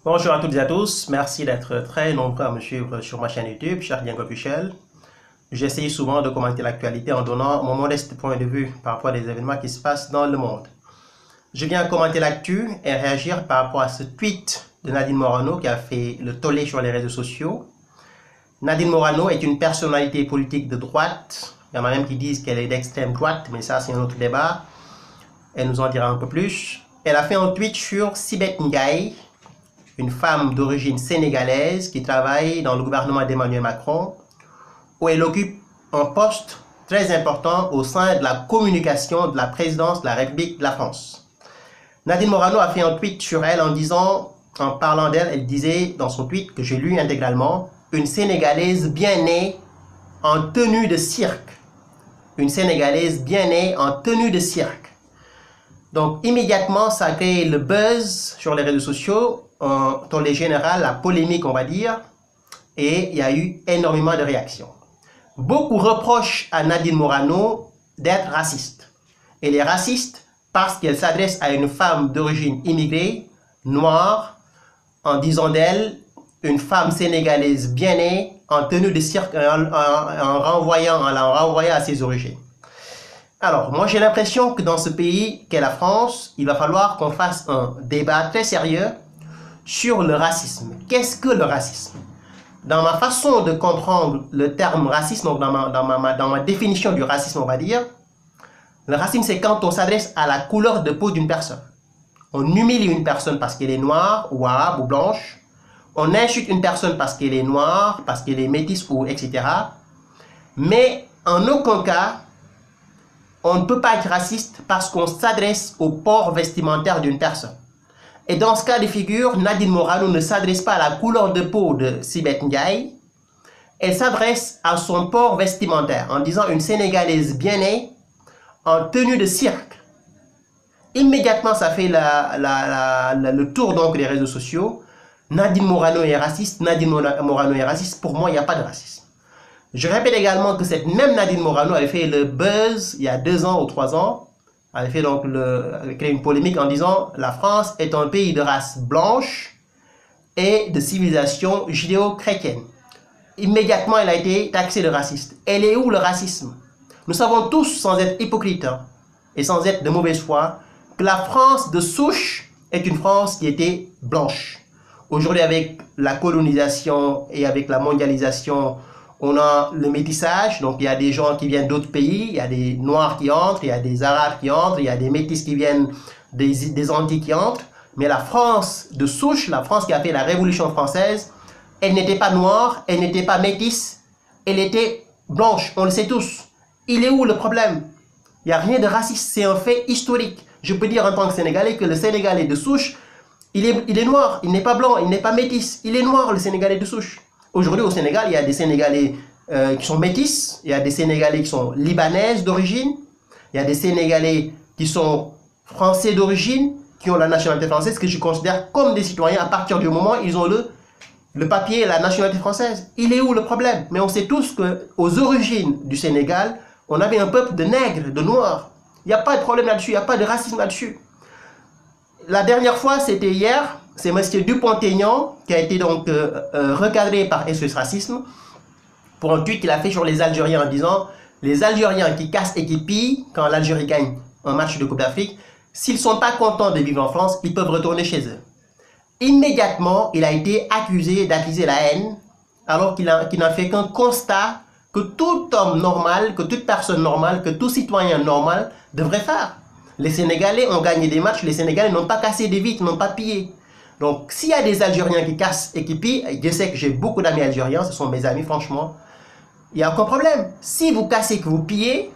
Bonjour à toutes et à tous, merci d'être très nombreux à me suivre sur ma chaîne YouTube, Charles Dieng Officiel. J'essaye souvent de commenter l'actualité en donnant mon modeste point de vue par rapport à des événements qui se passent dans le monde. Je viens commenter l'actu et réagir par rapport à ce tweet de Nadine Morano qui a fait le tollé sur les réseaux sociaux. Nadine Morano est une personnalité politique de droite. Il y en a même qui disent qu'elle est d'extrême droite, mais ça c'est un autre débat. Elle nous en dira un peu plus. Elle a fait un tweet sur Sibeth Ndiaye, une femme d'origine sénégalaise qui travaille dans le gouvernement d'Emmanuel Macron, où elle occupe un poste très important au sein de la communication de la présidence de la République de la France. Nadine Morano a fait un tweet sur elle en disant, en parlant d'elle, elle disait dans son tweet, que j'ai lu intégralement, une Sénégalaise bien née en tenue de cirque. Une Sénégalaise bien née en tenue de cirque. Donc immédiatement, ça a créé le buzz sur les réseaux sociaux, dans les générales, la polémique on va dire, et il y a eu énormément de réactions. Beaucoup reprochent à Nadine Morano d'être raciste. Elle est raciste parce qu'elle s'adresse à une femme d'origine immigrée, noire, en disant d'elle une femme sénégalaise bien née, en tenue de cirque, en renvoyant à ses origines. Alors, moi j'ai l'impression que dans ce pays qu'est la France, il va falloir qu'on fasse un débat très sérieux sur le racisme. Qu'est-ce que le racisme? Dans ma façon de comprendre le terme racisme, donc dans ma définition du racisme, on va dire, le racisme c'est quand on s'adresse à la couleur de peau d'une personne. On humilie une personne parce qu'elle est noire ou arabe ou blanche. On insulte une personne parce qu'elle est noire, parce qu'elle est métisse ou etc. Mais en aucun cas, on ne peut pas être raciste parce qu'on s'adresse au port vestimentaire d'une personne. Et dans ce cas de figure, Nadine Morano ne s'adresse pas à la couleur de peau de Sibeth Ndiaye. Elle s'adresse à son port vestimentaire en disant une Sénégalaise bien née en tenue de cirque. Immédiatement, ça fait le tour donc des réseaux sociaux. Nadine Morano est raciste, Nadine Morano est raciste. Pour moi, il n'y a pas de racisme. Je répète également que cette même Nadine Morano avait fait le buzz il y a 2 ans ou 3 ans. Elle avait fait donc créé une polémique en disant la France est un pays de race blanche et de civilisation judéo-chrétienne. Immédiatement, elle a été taxée de raciste. Elle est où le racisme? Nous savons tous, sans être hypocrites et sans être de mauvaise foi, que la France de souche est une France qui était blanche. Aujourd'hui, avec la colonisation et avec la mondialisation, on a le métissage, donc il y a des gens qui viennent d'autres pays, il y a des Noirs qui entrent, il y a des Arabes qui entrent, il y a des métis qui viennent des Antilles qui entrent. Mais la France de souche, la France qui a fait la Révolution française, elle n'était pas noire, elle n'était pas métisse, elle était blanche, on le sait tous. Il est où le problème? Il n'y a rien de raciste, c'est un fait historique. Je peux dire en tant que Sénégalais que le Sénégalais de souche, il est noir, il n'est pas blanc, il n'est pas métis, il est noir le Sénégalais de souche. Aujourd'hui au Sénégal, il y a des Sénégalais qui sont métis, il y a des Sénégalais qui sont libanaises d'origine, il y a des Sénégalais qui sont français d'origine, qui ont la nationalité française, que je considère comme des citoyens à partir du moment où ils ont le papier et la nationalité française. Il est où le problème? Mais on sait tous qu'aux origines du Sénégal, on avait un peuple de nègres, de noirs. Il n'y a pas de problème là-dessus, il n'y a pas de racisme là-dessus. La dernière fois, c'était hier, c'est M. Dupont-Aignan qui a été donc recadré par SOS Racisme pour un tweet qu'il a fait sur les Algériens en disant les Algériens qui cassent et qui pillent quand l'Algérie gagne un match de Coupe d'Afrique, s'ils ne sont pas contents de vivre en France, ils peuvent retourner chez eux. Immédiatement, il a été accusé d'attiser la haine alors qu'il n'a fait qu'un constat que tout homme normal, que toute personne normale, que tout citoyen normal devrait faire. Les Sénégalais ont gagné des matchs, les Sénégalais n'ont pas cassé des vitres, n'ont pas pillé. Donc, s'il y a des Algériens qui cassent et qui pillent, je sais que j'ai beaucoup d'amis algériens, ce sont mes amis, franchement, il n'y a aucun problème. Si vous cassez, que vous pillez,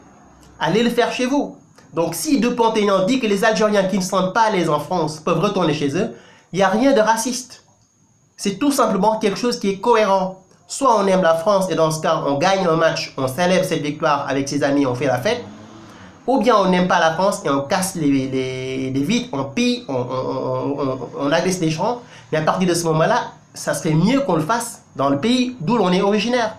allez le faire chez vous. Donc, si Dupont-Aignan dit que les Algériens qui ne se sentent pas à l'aise en France peuvent retourner chez eux, il n'y a rien de raciste. C'est tout simplement quelque chose qui est cohérent. Soit on aime la France et dans ce cas, on gagne un match, on célèbre cette victoire avec ses amis, on fait la fête. Ou bien on n'aime pas la France et on casse les vitres, on pille, on agresse les gens. Mais à partir de ce moment-là, ça serait mieux qu'on le fasse dans le pays d'où l'on est originaire.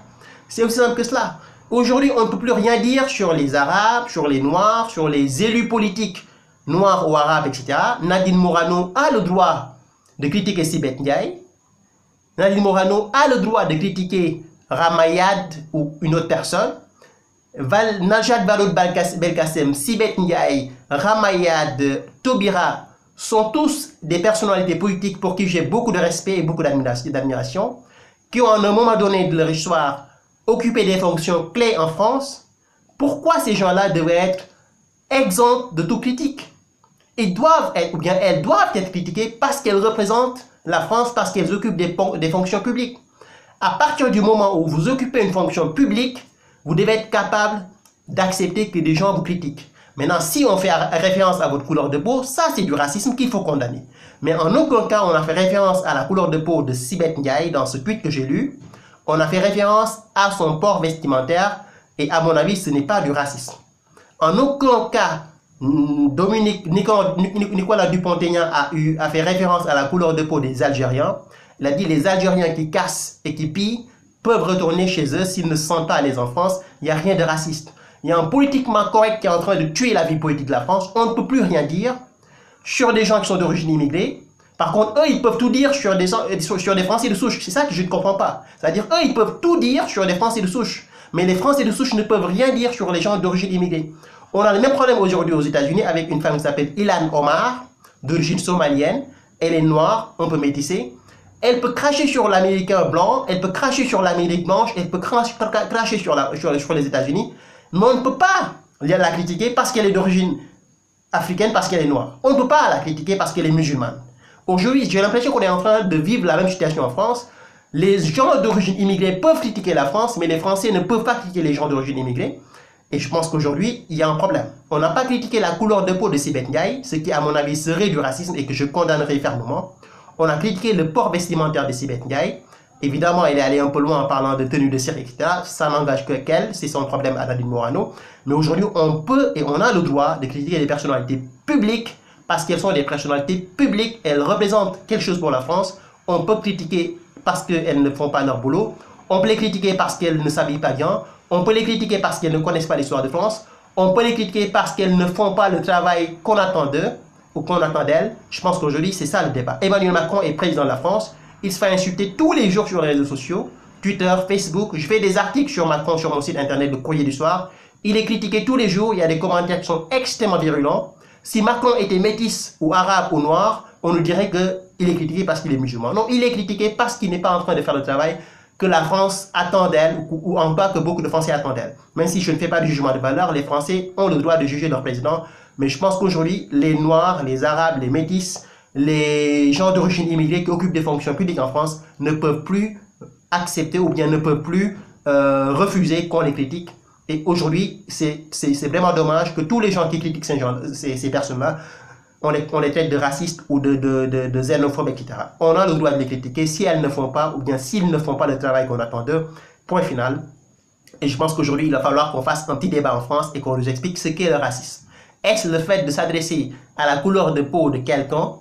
C'est aussi simple que cela. Aujourd'hui, on ne peut plus rien dire sur les Arabes, sur les Noirs, sur les élus politiques noirs ou arabes, etc. Nadine Morano a le droit de critiquer Sibeth Ndiaye. Nadine Morano a le droit de critiquer Ramayad ou une autre personne. Najat Vallaud-Belkacem, Sibeth Ndiaye, Ramayad, Taubira sont tous des personnalités politiques pour qui j'ai beaucoup de respect et beaucoup d'admiration, qui ont à un moment donné de leur histoire occupé des fonctions clés en France. Pourquoi ces gens-là devraient être exempts de toute critique? Ils doivent être, ou bien elles doivent être critiquées parce qu'elles représentent la France, parce qu'elles occupent des fonctions publiques. À partir du moment où vous occupez une fonction publique, vous devez être capable d'accepter que des gens vous critiquent. Maintenant, si on fait référence à votre couleur de peau, ça c'est du racisme qu'il faut condamner. Mais en aucun cas, on a fait référence à la couleur de peau de Sibeth Ndiaye dans ce tweet que j'ai lu. On a fait référence à son port vestimentaire et à mon avis, ce n'est pas du racisme. En aucun cas, Nicolas Dupont-Aignan a fait référence à la couleur de peau des Algériens. Il a dit les Algériens qui cassent et qui pillent peuvent retourner chez eux s'ils ne se sentent pas à l'aise en France. Il n'y a rien de raciste. Il y a un politiquement correct qui est en train de tuer la vie politique de la France. On ne peut plus rien dire sur des gens qui sont d'origine immigrée. Par contre, eux, ils peuvent tout dire sur des Français de souche. C'est ça que je ne comprends pas. C'est-à-dire, eux, ils peuvent tout dire sur des Français de souche. Mais les Français de souche ne peuvent rien dire sur les gens d'origine immigrée. On a le même problème aujourd'hui aux États-Unis avec une femme qui s'appelle Ilhan Omar, d'origine somalienne. Elle est noire, un peu métissée. Elle peut cracher sur l'Américain blanc, elle peut cracher sur l'Amérique blanche, elle peut cracher sur les États-Unis. Mais on ne peut pas la critiquer parce qu'elle est d'origine africaine, parce qu'elle est noire. On ne peut pas la critiquer parce qu'elle est musulmane. Aujourd'hui, j'ai l'impression qu'on est en train de vivre la même situation en France. Les gens d'origine immigrée peuvent critiquer la France, mais les Français ne peuvent pas critiquer les gens d'origine immigrée. Et je pense qu'aujourd'hui, il y a un problème. On n'a pas critiqué la couleur de peau de Sibeth Ndiaye, ce qui, à mon avis, serait du racisme et que je condamnerai fermement. On a critiqué le port vestimentaire de Sibeth Ndiaye. Évidemment, elle est allée un peu loin en parlant de tenue de cire, etc. Ça n'engage que qu'elle, c'est son problème à Nadine Morano. Mais aujourd'hui, on peut et on a le droit de critiquer les personnalités publiques parce qu'elles sont des personnalités publiques. Elles représentent quelque chose pour la France. On peut critiquer parce qu'elles ne font pas leur boulot. On peut les critiquer parce qu'elles ne s'habillent pas bien. On peut les critiquer parce qu'elles ne connaissent pas l'histoire de France. On peut les critiquer parce qu'elles ne font pas le travail qu'on attend d'eux ou qu'on attend d'elles. Je pense qu'aujourd'hui, c'est ça le débat. Emmanuel Macron est président de la France. Il se fait insulter tous les jours sur les réseaux sociaux, Twitter, Facebook. Je fais des articles sur Macron sur mon site internet, le Courrier du Soir. Il est critiqué tous les jours. Il y a des commentaires qui sont extrêmement virulents. Si Macron était métis ou arabe ou noir, on nous dirait qu'il est critiqué parce qu'il est musulman. Non, il est critiqué parce qu'il n'est pas en train de faire le travail que la France attend d'elle, ou en tout cas que beaucoup de Français attendent d'elle. Même si je ne fais pas du jugement de valeur, les Français ont le droit de juger leur président. Mais je pense qu'aujourd'hui, les Noirs, les Arabes, les Métis, les gens d'origine immigrée qui occupent des fonctions publiques en France ne peuvent plus accepter ou bien ne peuvent plus refuser qu'on les critique. Et aujourd'hui, c'est vraiment dommage que tous les gens qui critiquent ces personnes-là, on les traite de racistes ou de xénophobes, etc. On a le droit de les critiquer si elles ne font pas, ou bien s'ils ne font pas le travail qu'on attend d'eux. Point final. Et je pense qu'aujourd'hui, il va falloir qu'on fasse un petit débat en France et qu'on nous explique ce qu'est le racisme. Est-ce le fait de s'adresser à la couleur de peau de quelqu'un,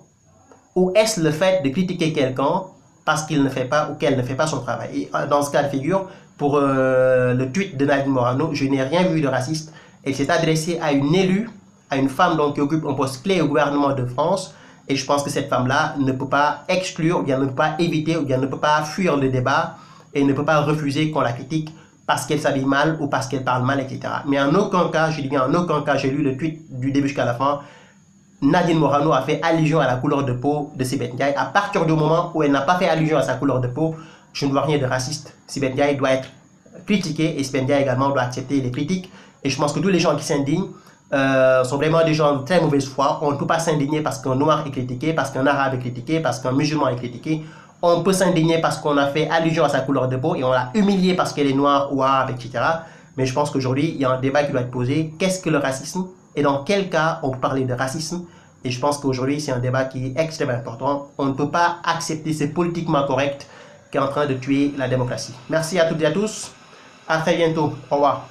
ou est-ce le fait de critiquer quelqu'un parce qu'il ne fait pas ou qu'elle ne fait pas son travail? Et dans ce cas de figure, pour le tweet de Nadine Morano, je n'ai rien vu de raciste. Elle s'est adressée à une élue, à une femme donc, qui occupe un poste clé au gouvernement de France. Et je pense que cette femme-là ne peut pas exclure, ou bien ne peut pas éviter, ou bien ne peut pas fuir le débat et ne peut pas refuser qu'on la critique parce qu'elle s'habille mal ou parce qu'elle parle mal, etc. Mais en aucun cas, je dis bien en aucun cas, j'ai lu le tweet du début jusqu'à la fin, Nadine Morano a fait allusion à la couleur de peau de Sibeth Ndiaye. À partir du moment où elle n'a pas fait allusion à sa couleur de peau, je ne vois rien de raciste. Sibeth Ndiaye doit être critiqué et Sibeth Ndiaye également doit accepter les critiques. Et je pense que tous les gens qui s'indignent sont vraiment des gens de très mauvaise foi. On ne peut pas s'indigner parce qu'un noir est critiqué, parce qu'un arabe est critiqué, parce qu'un musulman est critiqué. On peut s'indigner parce qu'on a fait allusion à sa couleur de peau et on l'a humilié parce qu'elle est noire ou arabe, etc. Mais je pense qu'aujourd'hui, il y a un débat qui doit être posé. Qu'est-ce que le racisme? Et dans quel cas on peut parler de racisme? Et je pense qu'aujourd'hui, c'est un débat qui est extrêmement important. On ne peut pas accepter, c'est politiquement correct, qui est en train de tuer la démocratie. Merci à toutes et à tous. À très bientôt. Au revoir.